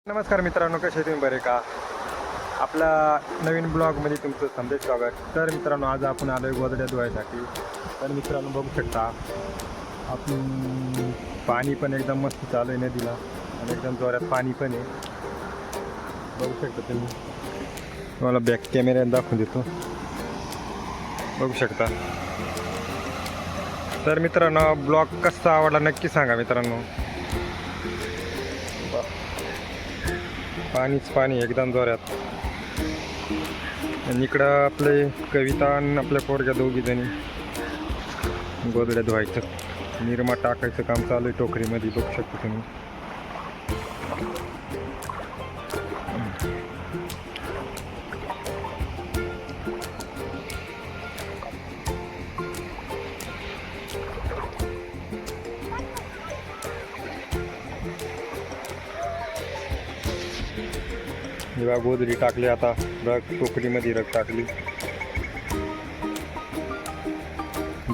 नमस्कार मित्रांनो, कसे तुम्ही बरे का? आपल्या नवीन ब्लॉगमध्ये तुमचं संदेश स्वागत. तर मित्रांनो, आज आपण आलो आहे गोधड्या धुवायसाठी. तर मित्रांनो बघू शकता, आपण पाणी पण एकदम मस्त चालू आहे नदीला आणि एकदम जोरात पाणी पण आहे. बघू शकता तुम्ही, तुम्हाला बॅक कॅमेऱ्यात दाखवून देतो, बघू शकता. तर मित्रांनो, ब्लॉग कसा आवडला नक्की सांगा मित्रांनो. पाणीच पाणी एकदम जोरात. आणि इकडं आपले कविता आणि आपल्या पोरग्या दोघी जणी गोधड्या धुवायचं, निरमा टाकायचं काम चालू आहे टोकरीमध्ये, बघू शकता तुम्ही. जेव्हा गोधडी टाकली, आता रग टोकरीमध्ये रग टाकली.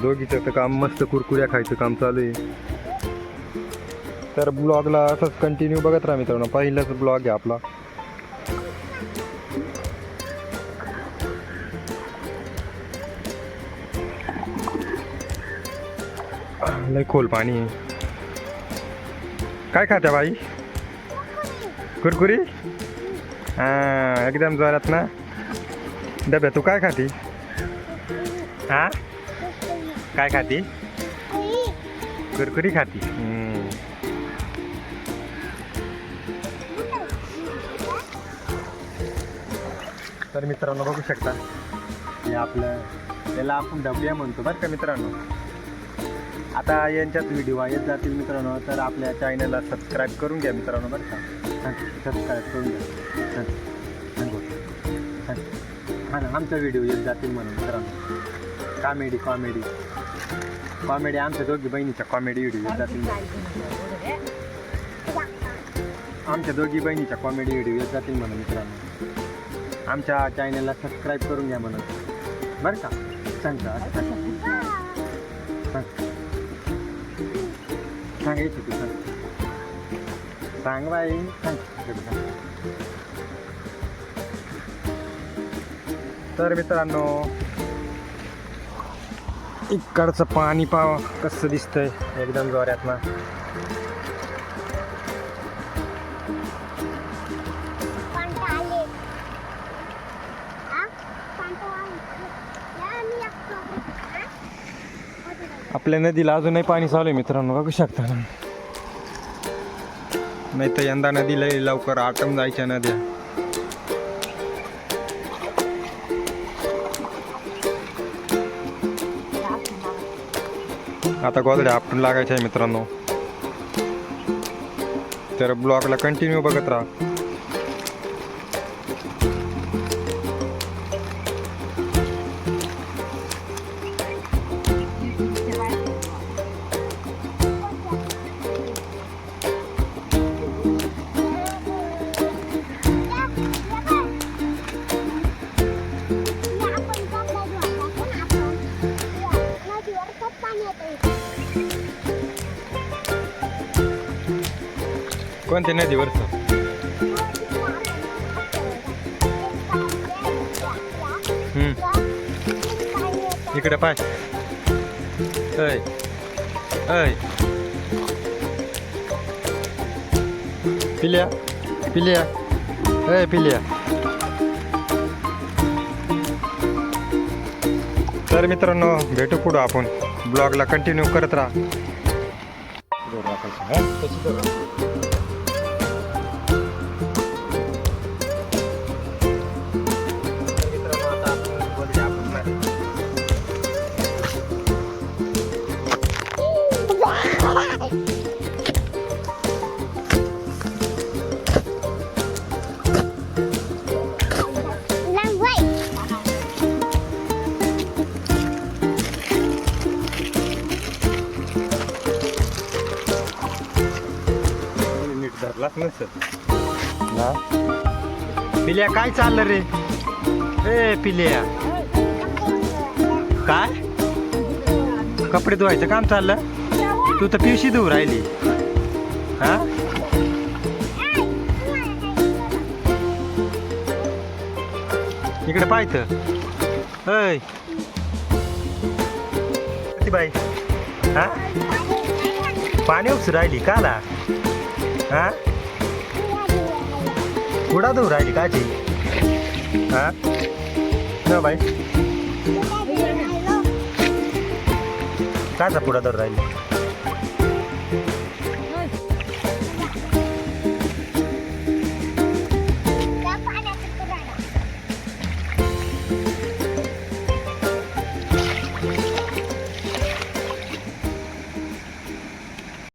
दोघीचं तर काम मस्त कुरकुऱ्या खायचं काम चालू आहे. तर ब्लॉगला असंच कंटिन्यू बघत राहा मित्रांनो. पहिलाच ब्लॉग आहे आपला. लय खोल पाणी आहे. काय खात्या बाई? कुरकुरी? हां, एकदम जोरात ना. डब्या तू काय खाती? हां, काय खाती? कुरकुरी खाती. तर मित्रांनो बघू शकता, हे आपलं, याला आपण डबड्या म्हणतो बरं का मित्रांनो. आता यांच्यात व्हिडिओ येत जातील मित्रांनो, तर आपल्या चॅनलला सबस्क्राईब करून घ्या मित्रांनो बरं का. सबस्क्राईब करून घ्या. हां ना, आमचा व्हिडिओ येत जातील म्हणून मित्रांनो. कॉमेडी आमच्या दोघी बहिणीच्या कॉमेडी व्हिडिओ येत जातील. आमच्या दोघी बहिणीच्या कॉमेडी व्हिडिओ येत जातील म्हणून मित्रांनो. आमच्या चॅनलला सबस्क्राईब करून घ्या म्हणून बरं का. सांगायचं तू सांग बाई, सांग. तर मित्रांनो, इकडचं पाणी पाव कसं दिसतंय एकदम जोरात ना. आपल्या नदीला अजूनही पाणी चालू आहे मित्रांनो, बघू शकता ना. नाही तर यंदा नदीला लवकर आटम जायच्या नद्या. आता गोधड्या आपटून लागायच्या आहे मित्रांनो. तर ब्लॉगला कंटिन्यू बघत राहा. कोणत्या नदीवरचं? इकडे पाय. ऐ ऐ पिल्या पिल्या, ऐ पिल्या. तर मित्रांनो, भेटू पुढं आपण. ब्लॉगला कंटिन्यू करत राहा. ना पिल्या, काय चाललं रे? ए पिल्या, काय कपडे धुवायचं काम चाललं? तू तर पिवशी धुवू राहिली. हा इकडे पाहत अय ती बाई हा पाणी उपसू राहिली काला हा कुडा धुवू राहिली काची हा न बाई काचा पुढा धरू राहिली